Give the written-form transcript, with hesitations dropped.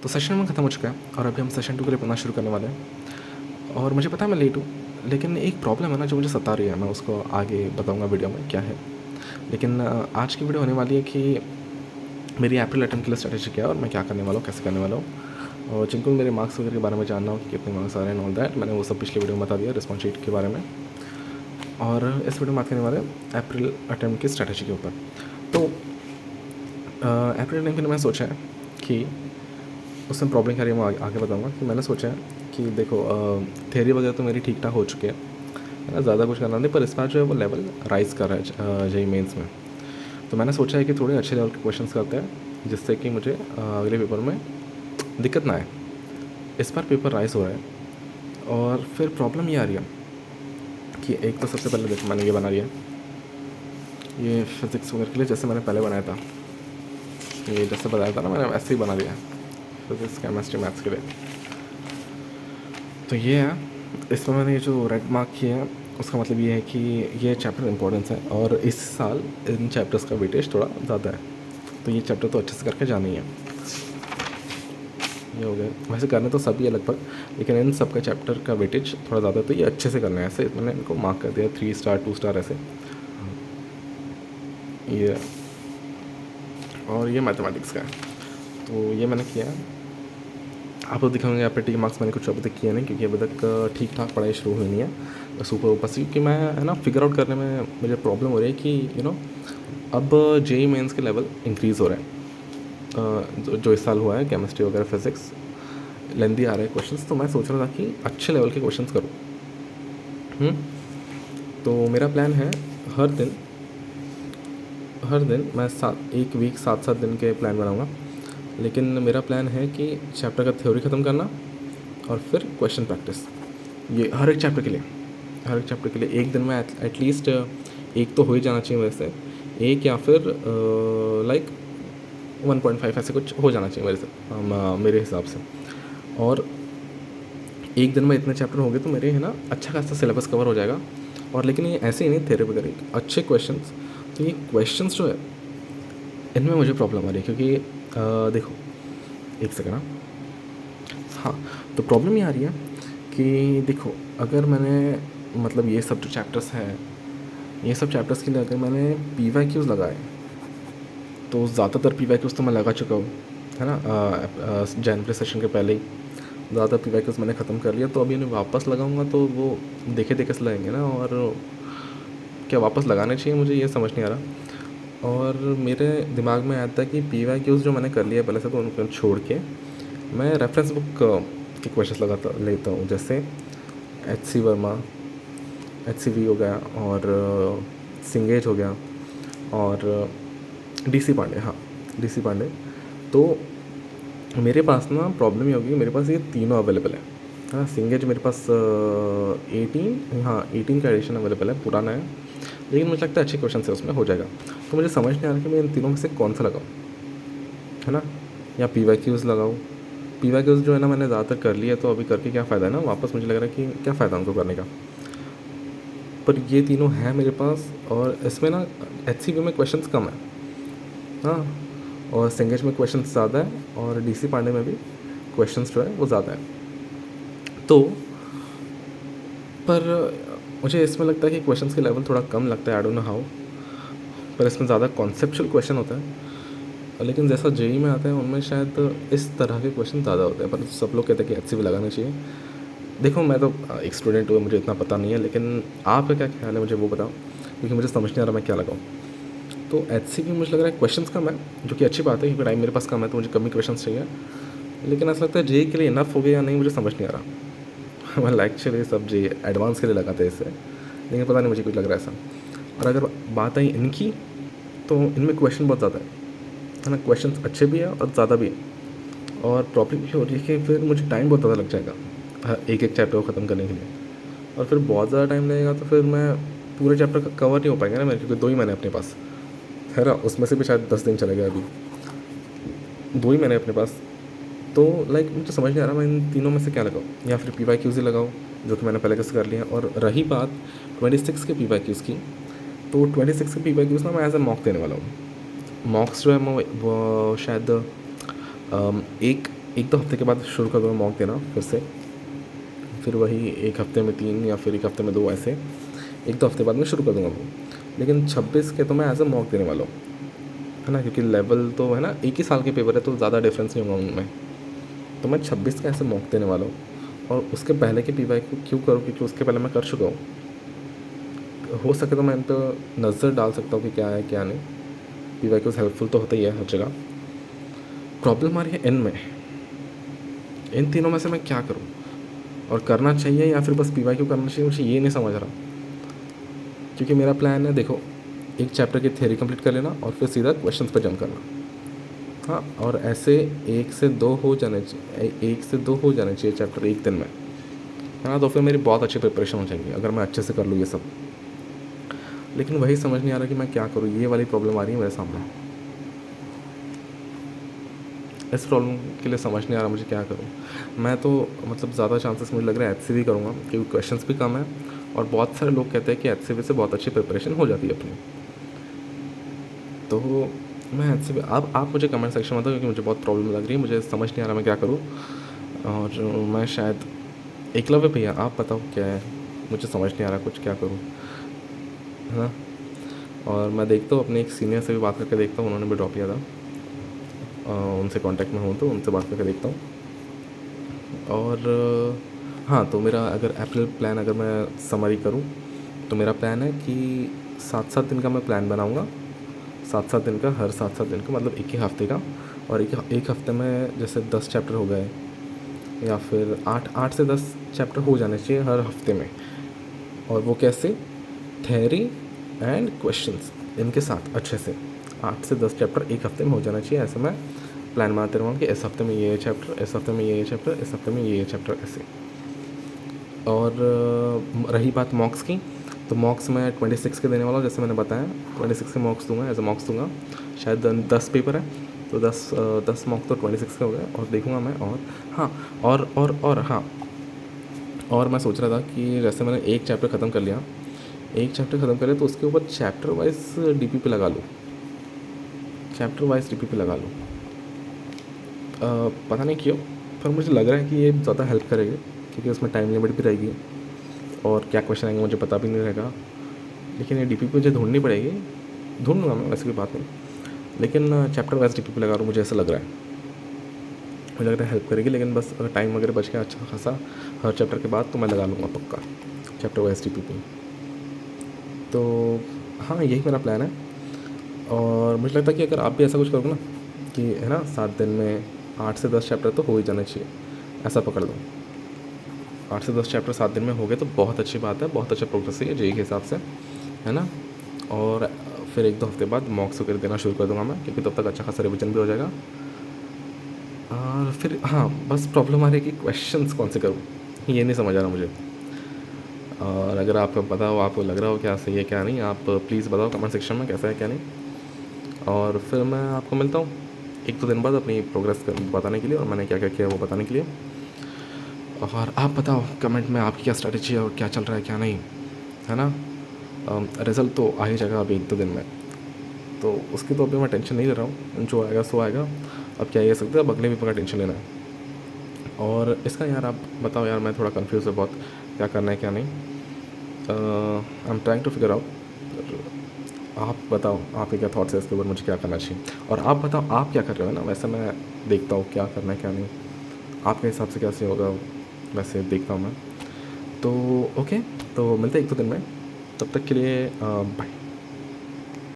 तो सेशन 1 ख़त्म हो चुका है और अभी हम सेशन 2 के लिए पढ़ना शुरू करने वाले हैं। और मुझे पता है मैं लेट हूँ, लेकिन एक प्रॉब्लम है ना जो मुझे सता रही है, मैं उसको आगे बताऊँगा वीडियो में क्या है। लेकिन आज की वीडियो होने वाली है कि मेरी अप्रैल अटेम्प्ट के लिए स्ट्रैटेजी क्या है और मैं क्या करने वाला हूँ, कैसे करने वाला हूँ। और जिनको मेरे मार्क्स वगैरह के बारे में जानना हो कि कितने मार्क्स आ रहे हैं, ऑल दैट मैंने वो सब पिछले वीडियो में बता दिया रिस्पॉन्स शीट के बारे में। और इस वीडियो में बात करने वाले हैं अप्रैल अटेम्प्ट की स्ट्रैटेजी के ऊपर। तो अप्रैल अटेम्प्ट के लिए मैंने सोचा है कि उसमें प्रॉब्लम क्या रही है मैं आगे बताऊँगा। कि मैंने सोचा है कि देखो थियरी वगैरह तो मेरी ठीक ठाक हो चुकी है ना, ज़्यादा कुछ करना नहीं, पर इस बार जो है वो लेवल राइज़ कर रहा है जेईई मेंस में। तो मैंने सोचा है कि थोड़े अच्छे लेवल के क्वेश्चंस करते हैं जिससे कि मुझे अगले पेपर में दिक्कत ना आए। इस बार पेपर राइज़ हो रहा है और फिर प्रॉब्लम ये आ रही है कि एक तो सबसे पहले देखो मैंने ये बना लिया, ये फिज़िक्स वगैरह के लिए जैसे मैंने पहले बनाया था, ये जैसे बताया था ना मैंने वैसे ही बना लिया फिज़िक्स केमिस्ट्री मैथ्स के लिए। तो ये है, इसमें मैंने ये जो रेड मार्क किया है उसका मतलब ये है कि ये चैप्टर इंपॉर्टेंस है और इस साल इन चैप्टर्स का वेटेज थोड़ा ज़्यादा है, तो ये चैप्टर तो अच्छे से करके जाना ही है। ये हो गया, वैसे करने तो सभी है लगभग, लेकिन इन सब का चैप्टर का वेटेज थोड़ा ज़्यादा है, तो ये अच्छे से करना है। ऐसे मैंने इनको मार्क कर दिया 3 स्टार 2 स्टार ऐसे। ये और ये मैथमेटिक्स का है, तो ये मैंने किया है। आपको दिखाऊंगे यहाँ पे टी मार्क्स मैंने कुछ अभी तक किए नहीं, क्योंकि अभी तक ठीक ठाक पढ़ाई शुरू हुई नहीं है बस ऊपर ऊपर से, क्योंकि मैं है ना फिगर आउट करने में मुझे प्रॉब्लम हो रही है कि अब जेईई मेंस के लेवल इंक्रीज़ हो रहे हैं। जो इस साल हुआ है केमिस्ट्री वगैरह फिज़िक्स लेंदी आ रहे हैं क्वेश्चंस, तो मैं सोच रहा था कि अच्छे लेवल के क्वेश्चंस करूँ। तो मेरा प्लान है हर दिन मैं एक वीक 7-7 दिन के प्लान बनाऊँगा। लेकिन मेरा प्लान है कि चैप्टर का थ्योरी ख़त्म करना और फिर क्वेश्चन प्रैक्टिस, ये हर एक चैप्टर के लिए एक दिन में एटलीस्ट एक तो हो ही जाना चाहिए वैसे, एक या फिर लाइक 1.5 ऐसे कुछ हो जाना चाहिए मेरे हिसाब से। और एक दिन में इतने चैप्टर हो गए तो मेरे है ना अच्छा खासा सिलेबस कवर हो जाएगा। और लेकिन ये ऐसे ही नहीं, थ्योरी वगैरह अच्छे क्वेश्चंस, तो ये क्वेश्चंस जो है इनमें मुझे प्रॉब्लम आ रही है, क्योंकि देखो एक सेकंड। हाँ, तो प्रॉब्लम ये आ रही है कि देखो अगर मैंने मतलब ये सब जो चैप्टर्स हैं, ये सब चैप्टर्स के लिए अगर मैंने पीवाईक्यूज़ लगाए तो ज़्यादातर पीवाईक्यूज़ तो मैं लगा चुका हूँ, है ना। जनवरी सेशन के पहले ही ज़्यादा पीवाईक्यूज़ मैंने ख़त्म कर लिया, तो अभी इन्हें वापस लगाऊंगा तो वो देखे देखे से लगेंगे ना, और क्या वापस लगाने चाहिए मुझे ये समझ नहीं आ रहा। और मेरे दिमाग में आता है कि पीवाईक्यूज़ जो मैंने कर लिया पहले से, तो उनको छोड़ के मैं रेफरेंस बुक के क्वेश्चंस लगाता लेता हूँ, जैसे HC वर्मा, HCV हो गया, और सिंगेज हो गया, और DC पांडे। हाँ, DC पांडे। तो मेरे पास ना प्रॉब्लम ये होगी, मेरे पास ये तीनों अवेलेबल है। हाँ, सिंगेज मेरे पास 18 का एडिशन अवेलेबल है, पुराना है, लेकिन मुझे लगता है अच्छे क्वेश्चन है उसमें हो जाएगा। तो मुझे समझ नहीं आ रहा कि मैं इन तीनों में से कौन सा लगाऊँ, है ना, या पीवाईक्यूज़ लगाऊँ। पीवाईक्यूज़ जो है ना मैंने ज़्यादातर कर लिया, तो अभी करके क्या फ़ायदा है ना, वापस मुझे लग रहा है कि क्या फ़ायदा उनको करने का। पर ये तीनों हैं मेरे पास, और इसमें ना HCV में क्वेश्चंस कम है, हाँ, और सिंगेज में क्वेश्चंस ज़्यादा है, और DC पांडे में भी क्वेश्चंस जो है वो ज़्यादा है। तो पर मुझे इसमें लगता है कि क्वेश्चंस के लेवल थोड़ा कम लगता है, आई डोंट नो हाउ, पर इसमें ज़्यादा कॉन्सेप्चुअल क्वेश्चन होता है। लेकिन जैसा जेईई में आता है उनमें शायद इस तरह के क्वेश्चन ज़्यादा होते हैं, पर सब लोग कहते हैं कि HCV लगाना चाहिए। देखो मैं तो एक स्टूडेंट हूँ, मुझे इतना पता नहीं है, लेकिन आपका क्या ख्याल है मुझे वो बताओ, क्योंकि मुझे समझ नहीं आ रहा मैं क्या लगाऊँ। तो HCV मुझे लग रहा है क्वेश्चंस कम है, जो कि अच्छी बात है, क्योंकि टाइम मेरे पास कम है तो मुझे कम ही क्वेश्चन चाहिए। लेकिन ऐसा लगता है जेईई के लिए इनफ हो गया या नहीं, मुझे समझ नहीं आ रहा। मतलब एक्चुअली सब जेईई एडवांस के लिए लगाते हैं इससे, लेकिन पता नहीं मुझे कुछ लग रहा है ऐसा। और अगर बात आई इनकी, तो इनमें क्वेश्चन बहुत ज़्यादा है ना, क्वेश्चंस अच्छे भी है और ज़्यादा भी है। और प्रॉब्लम ये हो रही है कि फिर मुझे टाइम बहुत ज़्यादा लग जाएगा एक एक चैप्टर को ख़त्म करने के लिए, और फिर बहुत ज़्यादा टाइम लगेगा तो फिर मैं पूरे चैप्टर का कवर नहीं हो पाएगा ना मेरे, क्योंकि 2 ही महीने अपने पास है ना, उसमें से भी शायद 10 दिन चले गए, अभी 2 ही महीने अपने पास। तो लाइक मुझे समझ नहीं आ रहा मैं इन तीनों में से क्या लगाऊँ, या फिर पीवाईक्यूज़ ही लगाऊँ, जो कि मैंने पहले कैसे कर लिया। और रही बात 26 के पीवाईक्यूज़ की, तो 26 के पीवाईक्यूज़ ना मैं एज ए मॉक देने वाला हूँ। मॉक्स जो है वो शायद एक 1-2 हफ्ते के बाद शुरू कर दूँगा मॉक देना फिर से, फिर वही 1 हफ्ते में 3 या फिर 1 हफ्ते में 2, ऐसे 1-2 हफ्ते बाद मैं शुरू कर दूँगा वो। लेकिन 26 के तो मैं एज़ अ मॉक देने वाला हूँ, है ना, क्योंकि लेवल तो है ना, एक ही साल के पेपर है तो ज़्यादा डिफरेंस नहीं होगा उनमें। तो मैं 26 का ऐसे मॉक देने वाला हूँ, और उसके पहले के पीवाई को क्यों करूँ, क्योंकि उसके पहले मैं कर चुका हूँ। हो सके तो मैं इन पर नज़र डाल सकता हूँ कि क्या है क्या नहीं। पीवाई को हेल्पफुल तो होता ही है हर जगह। प्रॉब्लम आ रही है इनमें, इन तीनों में से मैं क्या करूँ, और करना चाहिए या फिर बस पीवाई क्यों करना चाहिए, मुझे ये नहीं समझ रहा। क्योंकि मेरा प्लान है, देखो, एक चैप्टर की थ्योरी कंप्लीट कर लेना और फिर सीधा क्वेश्चंस पर जंप करना। हाँ, और ऐसे 1 से 2 हो जाने चाहिए, 1 से 2 हो जाने चाहिए चैप्टर एक दिन में, है ना। तो फिर मेरी बहुत अच्छी प्रिपरेशन हो जाएगी अगर मैं अच्छे से कर लूँ ये सब। लेकिन वही समझ नहीं आ रहा कि मैं क्या करूँ, ये वाली प्रॉब्लम आ रही है मेरे सामने। इस प्रॉब्लम के लिए समझ नहीं आ रहा मुझे क्या करूँ। मैं तो मतलब ज़्यादा चांसेस मुझे लग रहा है HCV करूँगा, क्योंकि क्वेश्चंस भी कम है और बहुत सारे लोग कहते हैं कि HCV से बहुत अच्छी प्रिपरेशन हो जाती है अपनी। तो मैं HCV, आप मुझे कमेंट सेक्शन में बताओ, क्योंकि मुझे बहुत प्रॉब्लम लग रही है, मुझे समझ नहीं आ रहा मैं क्या करूँ। और मैं शायद एकलव्य भैया, आप बताओ क्या है, मुझे समझ नहीं आ रहा कुछ, क्या करूँ, है ना। और मैं देखता हूँ अपने एक सीनियर से भी बात करके देखता हूँ, उन्होंने भी ड्रॉप किया था, उनसे कांटेक्ट में हूँ तो उनसे बात करके देखता हूँ। और हाँ, तो मेरा अगर अप्रैल प्लान अगर मैं समरी करूँ तो मेरा प्लान है कि 7-7 दिन का मैं प्लान बनाऊँगा, 7-7 दिन का, हर 7-7 दिन का, मतलब एक ही हफ्ते का। और एक हफ्ते में जैसे 10 चैप्टर हो गए, या फिर 8 से 10 चैप्टर हो जाने चाहिए हर हफ्ते में। और वो कैसे, थ्योरी एंड क्वेश्चंस इनके साथ अच्छे से 8 से 10 चैप्टर एक हफ्ते में हो जाना चाहिए। ऐसे मैं प्लान बनाते रहूँगा कि इस हफ्ते में ये चैप्टर, इस हफ्ते में ये चैप्टर, इस हफ्ते में ये चैप्टर, ऐसे। और रही बात मॉक्स की, तो मॉक्स मैं 26 के देने वाला हूँ, जैसे मैंने बताया 26 के मॉक्स दूंगा, एज अ मॉक्स दूंगा। शायद 10 पेपर है तो 10 मॉक तो 26 के हो गए, और देखूंगा मैं। और हाँ, और हाँ, और मैं सोच रहा था कि जैसे मैंने एक चैप्टर ख़त्म कर लिया, एक चैप्टर ख़त्म कर लिया तो उसके ऊपर चैप्टर वाइज DPP लगा लूँ, चैप्टर वाइज DPP लगा लूँ। पता नहीं क्यों, पर मुझे लग रहा है कि ये ज़्यादा हेल्प करेगी, क्योंकि उसमें टाइम लिमिट भी रहेगी और क्या क्वेश्चन आएंगे मुझे पता भी नहीं रहेगा। लेकिन ये DPP मुझे ढूंढनी पड़ेगी, ढूंढ लूँगा मैं, वैसे कोई बात नहीं। लेकिन चैप्टर वाइज DPP लगा लूँ, मुझे ऐसा लग रहा है, मुझे लग रहा है हेल्प करेगी। लेकिन बस अगर टाइम वगैरह बच गया अच्छा खासा हर चैप्टर के बाद, तो मैं लगा लूँगा पक्का चैप्टर वाइज DPP। तो हाँ, यही मेरा प्लान है। और मुझे लगता है कि अगर आप भी ऐसा कुछ करोगे ना, कि है ना, 7 दिन में 8 से 10 चैप्टर तो हो ही जाना चाहिए, ऐसा पकड़ लो। 8 से 10 चैप्टर 7 दिन में हो गए तो बहुत अच्छी बात है, बहुत अच्छा प्रोग्रेस है JEE के हिसाब से, है ना। और फिर 1-2 हफ्ते बाद मॉक्स वगैरह देना शुरू कर दूँगा मैं, क्योंकि तब तक अच्छा खासा रिविजन भी हो जाएगा। और फिर हाँ, बस प्रॉब्लम आ रही है कि क्वेश्चंस कौन से करूँ, ये नहीं समझ आ रहा मुझे। और अगर आपको पता हो, आपको लग रहा हो क्या सही है क्या नहीं, आप प्लीज़ बताओ कमेंट सेक्शन में कैसा है क्या नहीं। और फिर मैं आपको मिलता हूँ 1-2 दिन बाद अपनी प्रोग्रेस बताने के लिए, और मैंने क्या क्या किया वो बताने के लिए। और आप बताओ कमेंट में आपकी क्या स्ट्रैटेजी है और क्या चल रहा है क्या नहीं, है ना। रिज़ल्ट तो आ ही जाएगा अभी 1-2 दिन में, तो उसकी तो अभी मैं टेंशन नहीं ले रहा हूँ, जो आएगा सो आएगा। अब क्या ये सकते हैं, अब अगले पेपर का टेंशन लेना है। और इसका यार आप बताओ यार, मैं थोड़ा कंफ्यूज है बहुत, क्या करना है क्या नहीं। I am trying to figure out. आप बताओ आपके क्या थॉट्स है इसके ऊपर, मुझे क्या करना चाहिए। और आप बताओ आप क्या कर रहे हो, ना, वैसे मैं देखता हूँ क्या करना है क्या नहीं, आपके हिसाब से कैसे होगा वैसे देखता हूँ मैं। तो ओके, तो मिलते हैं 1-2 दिन में, तब तक के लिए बाय।